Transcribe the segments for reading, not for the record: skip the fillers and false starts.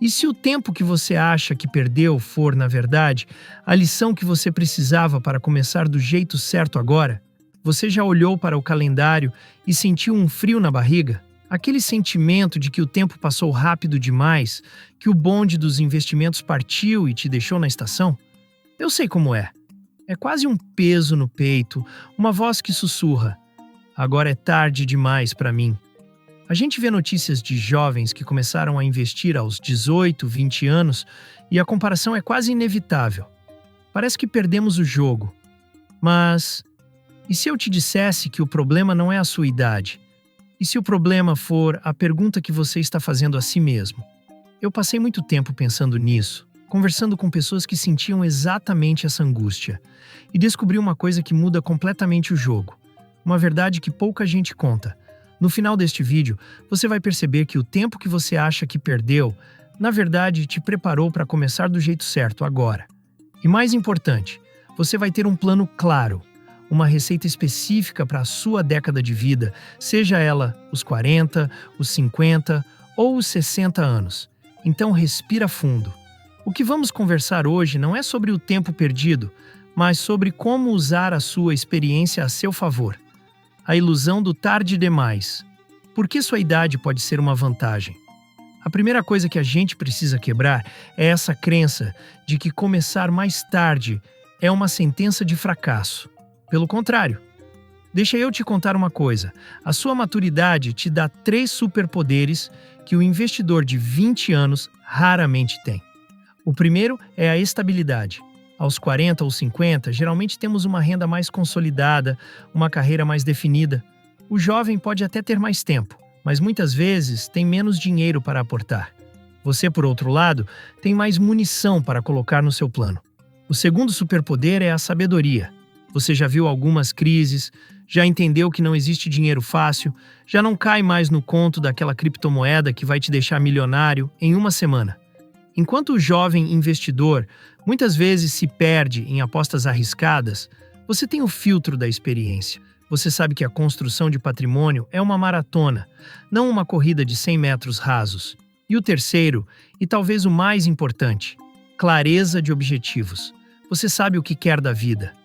E se o tempo que você acha que perdeu for, na verdade, a lição que você precisava para começar do jeito certo agora? Você já olhou para o calendário e sentiu um frio na barriga? Aquele sentimento de que o tempo passou rápido demais, que o bonde dos investimentos partiu e te deixou na estação? Eu sei como é. É quase um peso no peito, uma voz que sussurra: agora é tarde demais para mim. A gente vê notícias de jovens que começaram a investir aos 18, 20 anos e a comparação é quase inevitável. Parece que perdemos o jogo. Mas e se eu te dissesse que o problema não é a sua idade? E se o problema for a pergunta que você está fazendo a si mesmo? Eu passei muito tempo pensando nisso, conversando com pessoas que sentiam exatamente essa angústia, e descobri uma coisa que muda completamente o jogo. Uma verdade que pouca gente conta. No final deste vídeo, você vai perceber que o tempo que você acha que perdeu, na verdade, te preparou para começar do jeito certo agora. E mais importante, você vai ter um plano claro, uma receita específica para a sua década de vida, seja ela os 40, os 50 ou os 60 anos. Então respira fundo. O que vamos conversar hoje não é sobre o tempo perdido, mas sobre como usar a sua experiência a seu favor. A ilusão do tarde demais. Por que sua idade pode ser uma vantagem? A primeira coisa que a gente precisa quebrar é essa crença de que começar mais tarde é uma sentença de fracasso. Pelo contrário. Deixa eu te contar uma coisa. A sua maturidade te dá 3 superpoderes que o investidor de 20 anos raramente tem. O primeiro é a estabilidade. Aos 40 ou 50, geralmente temos uma renda mais consolidada, uma carreira mais definida. O jovem pode até ter mais tempo, mas muitas vezes tem menos dinheiro para aportar. Você, por outro lado, tem mais munição para colocar no seu plano. O segundo superpoder é a sabedoria. Você já viu algumas crises, já entendeu que não existe dinheiro fácil, já não cai mais no conto daquela criptomoeda que vai te deixar milionário em uma semana. Enquanto o jovem investidor muitas vezes se perde em apostas arriscadas, você tem o filtro da experiência. Você sabe que a construção de patrimônio é uma maratona, não uma corrida de 100 metros rasos. E o terceiro, e talvez o mais importante, clareza de objetivos. Você sabe o que quer da vida.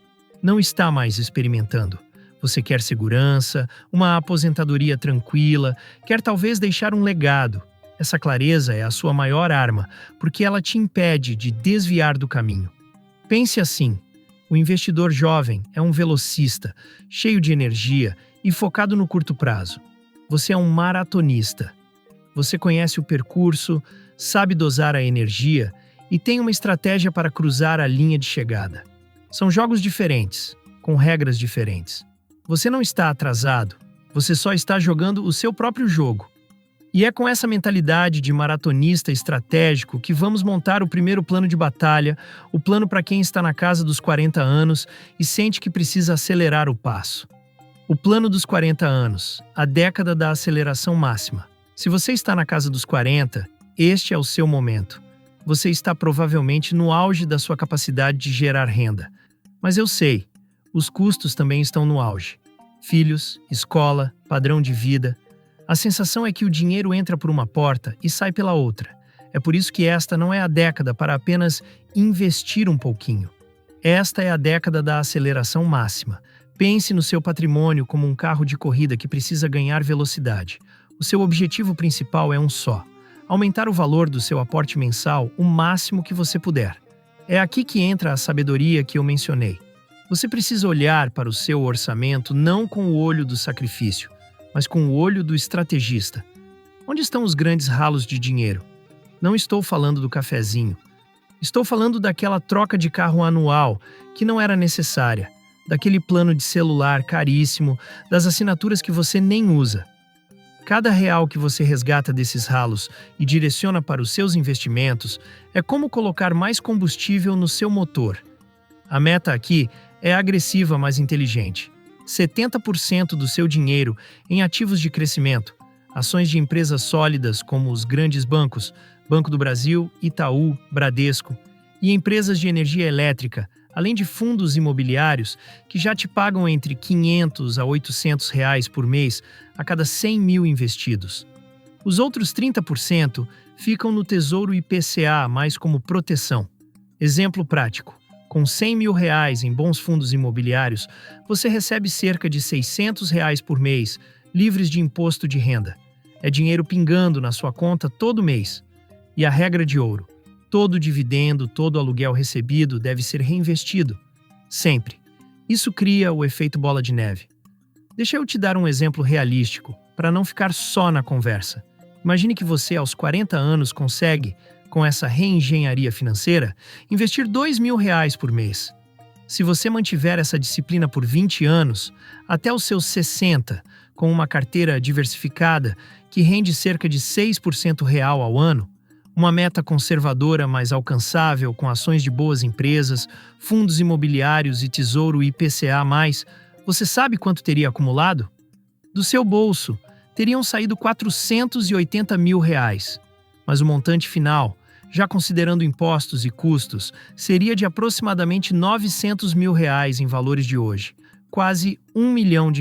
Não está mais experimentando. Você quer segurança, uma aposentadoria tranquila, quer talvez deixar um legado. Essa clareza é a sua maior arma, porque ela te impede de desviar do caminho. Pense assim: o investidor jovem é um velocista, cheio de energia e focado no curto prazo. Você é um maratonista. Você conhece o percurso, sabe dosar a energia e tem uma estratégia para cruzar a linha de chegada. São jogos diferentes, com regras diferentes. Você não está atrasado, você só está jogando o seu próprio jogo. E é com essa mentalidade de maratonista estratégico que vamos montar o primeiro plano de batalha, o plano para quem está na casa dos 40 anos e sente que precisa acelerar o passo. O plano dos 40 anos, a década da aceleração máxima. Se você está na casa dos 40, este é o seu momento. Você está provavelmente no auge da sua capacidade de gerar renda. Mas eu sei, os custos também estão no auge. Filhos, escola, padrão de vida. A sensação é que o dinheiro entra por uma porta e sai pela outra. É por isso que esta não é a década para apenas investir um pouquinho. Esta é a década da aceleração máxima. Pense no seu patrimônio como um carro de corrida que precisa ganhar velocidade. O seu objetivo principal é um só: aumentar o valor do seu aporte mensal o máximo que você puder. É aqui que entra a sabedoria que eu mencionei. Você precisa olhar para o seu orçamento não com o olho do sacrifício, mas com o olho do estrategista. Onde estão os grandes ralos de dinheiro? Não estou falando do cafezinho. Estou falando daquela troca de carro anual que não era necessária, daquele plano de celular caríssimo, das assinaturas que você nem usa. Cada real que você resgata desses ralos e direciona para os seus investimentos é como colocar mais combustível no seu motor. A meta aqui é agressiva, mas inteligente. 70% do seu dinheiro em ativos de crescimento, ações de empresas sólidas como os grandes bancos, Banco do Brasil, Itaú, Bradesco, e empresas de energia elétrica, além de fundos imobiliários que já te pagam entre R$500 a R$800 por mês a cada 100 mil investidos. Os outros 30% ficam no Tesouro IPCA, mais como proteção. Exemplo prático. Com R$ 100.000 em bons fundos imobiliários, você recebe cerca de R$ 600 por mês, livres de imposto de renda. É dinheiro pingando na sua conta todo mês. E a regra de ouro: todo dividendo, todo aluguel recebido deve ser reinvestido. Sempre. Isso cria o efeito bola de neve. Deixa eu te dar um exemplo realístico, para não ficar só na conversa. Imagine que você, aos 40 anos, consegue, com essa reengenharia financeira, investir R$ 2.000 por mês. Se você mantiver essa disciplina por 20 anos, até os seus 60, com uma carteira diversificada que rende cerca de 6% real ao ano, uma meta conservadora mas alcançável com ações de boas empresas, fundos imobiliários e tesouro IPCA+, você sabe quanto teria acumulado? Do seu bolso, teriam saído R$ 480 mil. Mas o montante final, já considerando impostos e custos, seria de aproximadamente R$ 900 mil em valores de hoje, quase R$ 1 milhão.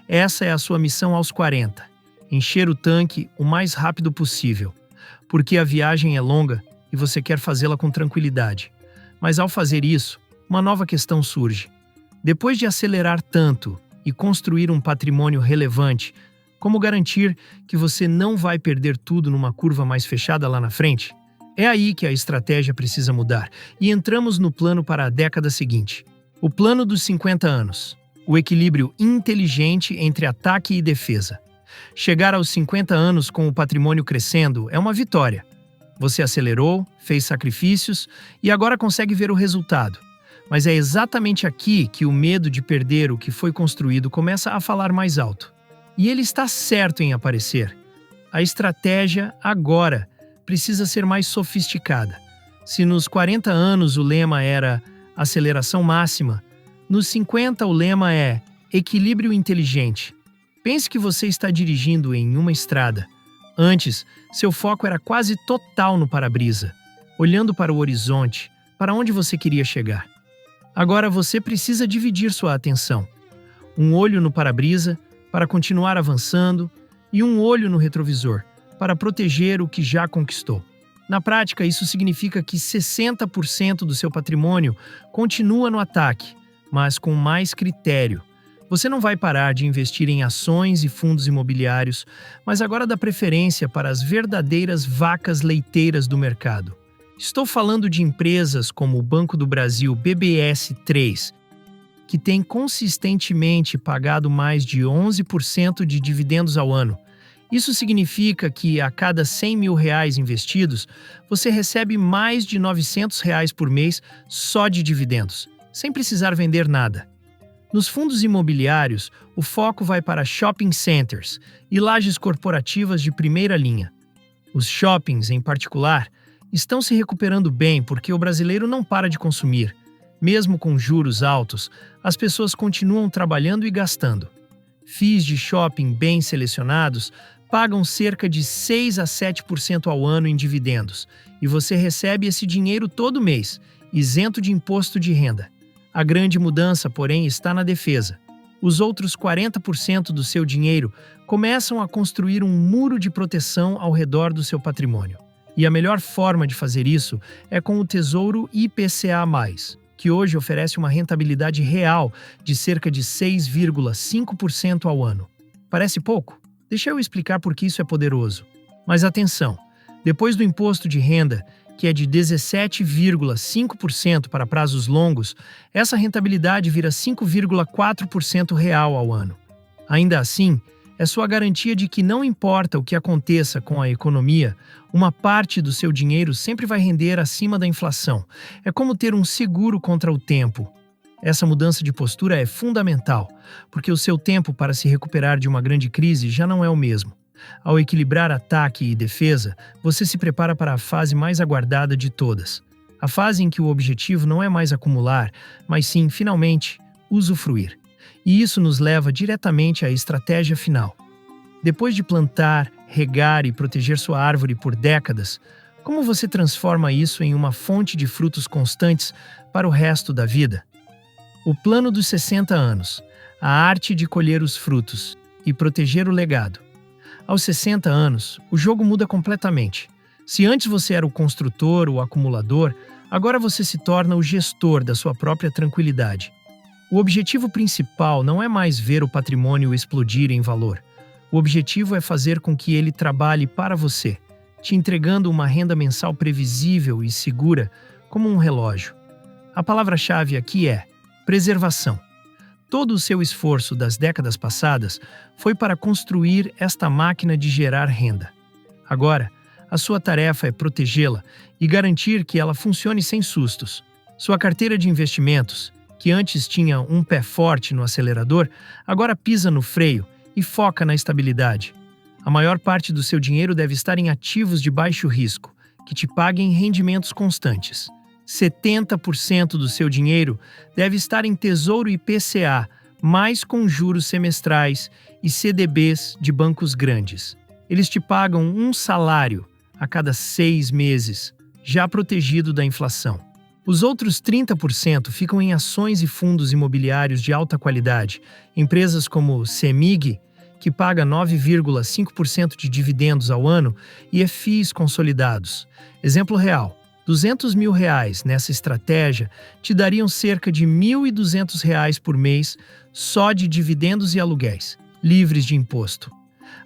Essa é a sua missão aos 40, encher o tanque o mais rápido possível, porque a viagem é longa e você quer fazê-la com tranquilidade. Mas ao fazer isso, uma nova questão surge. Depois de acelerar tanto e construir um patrimônio relevante, como garantir que você não vai perder tudo numa curva mais fechada lá na frente? É aí que a estratégia precisa mudar e entramos no plano para a década seguinte. O plano dos 50 anos. O equilíbrio inteligente entre ataque e defesa. Chegar aos 50 anos com o patrimônio crescendo é uma vitória. Você acelerou, fez sacrifícios e agora consegue ver o resultado. Mas é exatamente aqui que o medo de perder o que foi construído começa a falar mais alto. E ele está certo em aparecer. A estratégia, agora, precisa ser mais sofisticada. Se nos 40 anos o lema era aceleração máxima, nos 50 o lema é equilíbrio inteligente. Pense que você está dirigindo em uma estrada. Antes, seu foco era quase total no para-brisa, olhando para o horizonte, para onde você queria chegar. Agora você precisa dividir sua atenção. Um olho no para-brisa, para continuar avançando, e um olho no retrovisor, para proteger o que já conquistou. Na prática, isso significa que 60% do seu patrimônio continua no ataque, mas com mais critério. Você não vai parar de investir em ações e fundos imobiliários, mas agora dá preferência para as verdadeiras vacas leiteiras do mercado. Estou falando de empresas como o Banco do Brasil BBS3, que tem consistentemente pagado mais de 11% de dividendos ao ano. Isso significa que a cada R$ 100 mil investidos, você recebe mais de R$ 900 por mês só de dividendos, sem precisar vender nada. Nos fundos imobiliários, o foco vai para shopping centers e lajes corporativas de primeira linha. Os shoppings, em particular, estão se recuperando bem porque o brasileiro não para de consumir. Mesmo com juros altos, as pessoas continuam trabalhando e gastando. FIIs de shopping bem selecionados pagam cerca de 6 a 7% ao ano em dividendos, e você recebe esse dinheiro todo mês, isento de imposto de renda. A grande mudança, porém, está na defesa. Os outros 40% do seu dinheiro começam a construir um muro de proteção ao redor do seu patrimônio. E a melhor forma de fazer isso é com o Tesouro IPCA+, que hoje oferece uma rentabilidade real de cerca de 6,5% ao ano. Parece pouco? Deixa eu explicar por que isso é poderoso. Mas atenção, depois do imposto de renda, que é de 17,5% para prazos longos, essa rentabilidade vira 5,4% real ao ano. Ainda assim, é sua garantia de que não importa o que aconteça com a economia, uma parte do seu dinheiro sempre vai render acima da inflação. É como ter um seguro contra o tempo. Essa mudança de postura é fundamental, porque o seu tempo para se recuperar de uma grande crise já não é o mesmo. Ao equilibrar ataque e defesa, você se prepara para a fase mais aguardada de todas. A fase em que o objetivo não é mais acumular, mas sim, finalmente, usufruir. E isso nos leva diretamente à estratégia final. Depois de plantar, regar e proteger sua árvore por décadas, como você transforma isso em uma fonte de frutos constantes para o resto da vida? O plano dos 60 anos, a arte de colher os frutos e proteger o legado. Aos 60 anos, o jogo muda completamente. Se antes você era o construtor, o acumulador, agora você se torna o gestor da sua própria tranquilidade. O objetivo principal não é mais ver o patrimônio explodir em valor. O objetivo é fazer com que ele trabalhe para você, te entregando uma renda mensal previsível e segura, como um relógio. A palavra-chave aqui é preservação. Todo o seu esforço das décadas passadas foi para construir esta máquina de gerar renda. Agora, a sua tarefa é protegê-la e garantir que ela funcione sem sustos. Sua carteira de investimentos, que antes tinha um pé forte no acelerador, agora pisa no freio e foca na estabilidade. A maior parte do seu dinheiro deve estar em ativos de baixo risco, que te paguem rendimentos constantes. 70% do seu dinheiro deve estar em Tesouro IPCA, mais com juros semestrais e CDBs de bancos grandes. Eles te pagam um salário a cada 6 meses, já protegido da inflação. Os outros 30% ficam em ações e fundos imobiliários de alta qualidade, empresas como CEMIG, que paga 9,5% de dividendos ao ano, e FIIs consolidados. Exemplo real: R$200 mil nessa estratégia te dariam cerca de R$1.200 por mês só de dividendos e aluguéis, livres de imposto.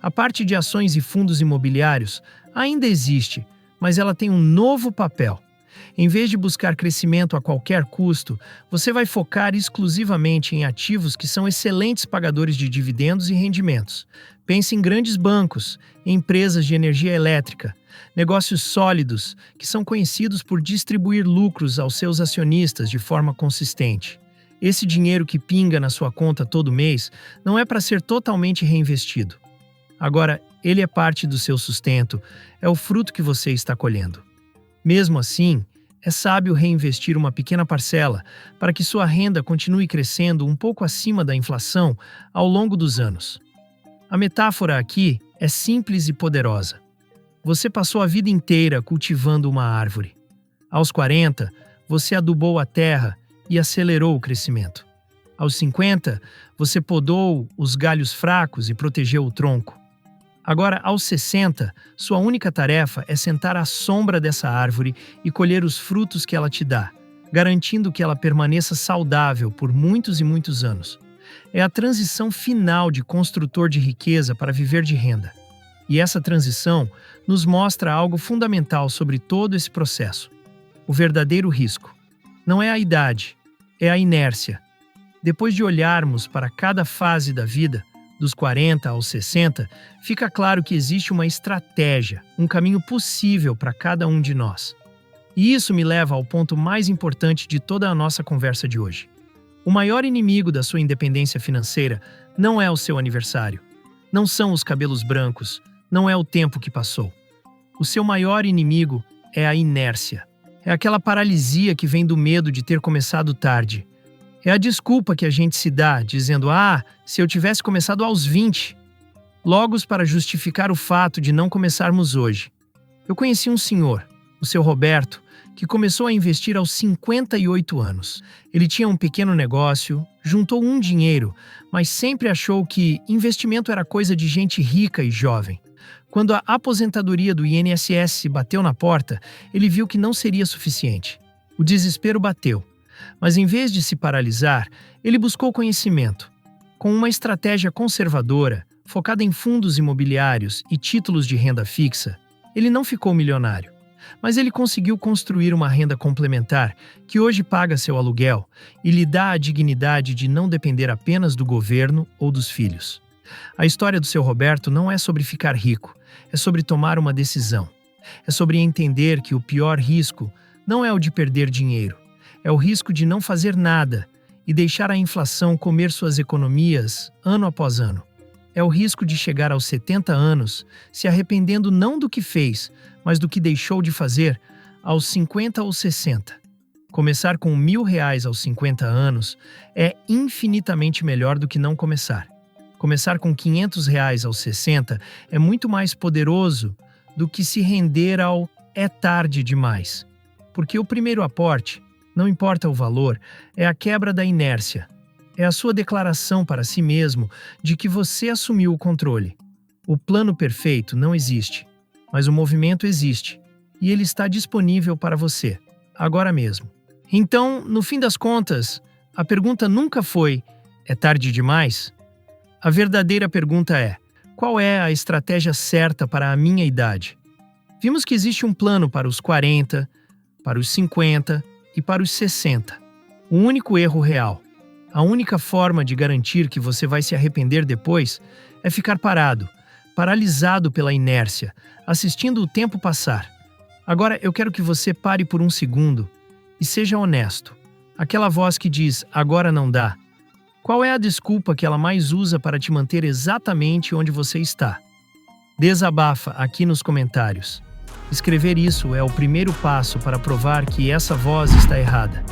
A parte de ações e fundos imobiliários ainda existe, mas ela tem um novo papel. Em vez de buscar crescimento a qualquer custo, você vai focar exclusivamente em ativos que são excelentes pagadores de dividendos e rendimentos. Pense em grandes bancos, empresas de energia elétrica, negócios sólidos que são conhecidos por distribuir lucros aos seus acionistas de forma consistente. Esse dinheiro que pinga na sua conta todo mês não é para ser totalmente reinvestido. Agora, ele é parte do seu sustento, é o fruto que você está colhendo. Mesmo assim, é sábio reinvestir uma pequena parcela para que sua renda continue crescendo um pouco acima da inflação ao longo dos anos. A metáfora aqui é simples e poderosa. Você passou a vida inteira cultivando uma árvore. Aos 40, você adubou a terra e acelerou o crescimento. Aos 50, você podou os galhos fracos e protegeu o tronco. Agora, aos 60, sua única tarefa é sentar à sombra dessa árvore e colher os frutos que ela te dá, garantindo que ela permaneça saudável por muitos e muitos anos. É a transição final de construtor de riqueza para viver de renda. E essa transição nos mostra algo fundamental sobre todo esse processo. O verdadeiro risco. Não é a idade, é a inércia. Depois de olharmos para cada fase da vida, dos 40 aos 60, fica claro que existe uma estratégia, um caminho possível para cada um de nós. E isso me leva ao ponto mais importante de toda a nossa conversa de hoje. O maior inimigo da sua independência financeira não é o seu aniversário, não são os cabelos brancos, não é o tempo que passou. O seu maior inimigo é a inércia. É aquela paralisia que vem do medo de ter começado tarde. É a desculpa que a gente se dá, dizendo: se eu tivesse começado aos 20, logos para justificar o fato de não começarmos hoje. Eu conheci um senhor, o seu Roberto, que começou a investir aos 58 anos. Ele tinha um pequeno negócio, juntou um dinheiro, mas sempre achou que investimento era coisa de gente rica e jovem. Quando a aposentadoria do INSS bateu na porta, ele viu que não seria suficiente. O desespero bateu. Mas em vez de se paralisar, ele buscou conhecimento. Com uma estratégia conservadora, focada em fundos imobiliários e títulos de renda fixa, ele não ficou milionário. Mas ele conseguiu construir uma renda complementar que hoje paga seu aluguel e lhe dá a dignidade de não depender apenas do governo ou dos filhos. A história do seu Roberto não é sobre ficar rico, é sobre tomar uma decisão. É sobre entender que o pior risco não é o de perder dinheiro, é o risco de não fazer nada e deixar a inflação comer suas economias ano após ano. É o risco de chegar aos 70 anos se arrependendo não do que fez, mas do que deixou de fazer aos 50 ou 60. Começar com R$1.000 aos 50 anos é infinitamente melhor do que não começar. Começar com R$500 aos 60 é muito mais poderoso do que se render ao "é tarde demais". Porque o primeiro aporte, não importa o valor, é a quebra da inércia. É a sua declaração para si mesmo de que você assumiu o controle. O plano perfeito não existe, mas o movimento existe, e ele está disponível para você, agora mesmo. Então, no fim das contas, a pergunta nunca foi: é tarde demais? A verdadeira pergunta é: qual é a estratégia certa para a minha idade? Vimos que existe um plano para os 40, para os 50 e para os 60. O único erro real, a única forma de garantir que você vai se arrepender depois é ficar parado, paralisado pela inércia, assistindo o tempo passar. Agora eu quero que você pare por um segundo e seja honesto. Aquela voz que diz: agora não dá. Qual é a desculpa que ela mais usa para te manter exatamente onde você está? Desabafa aqui nos comentários. Escrever isso é o primeiro passo para provar que essa voz está errada.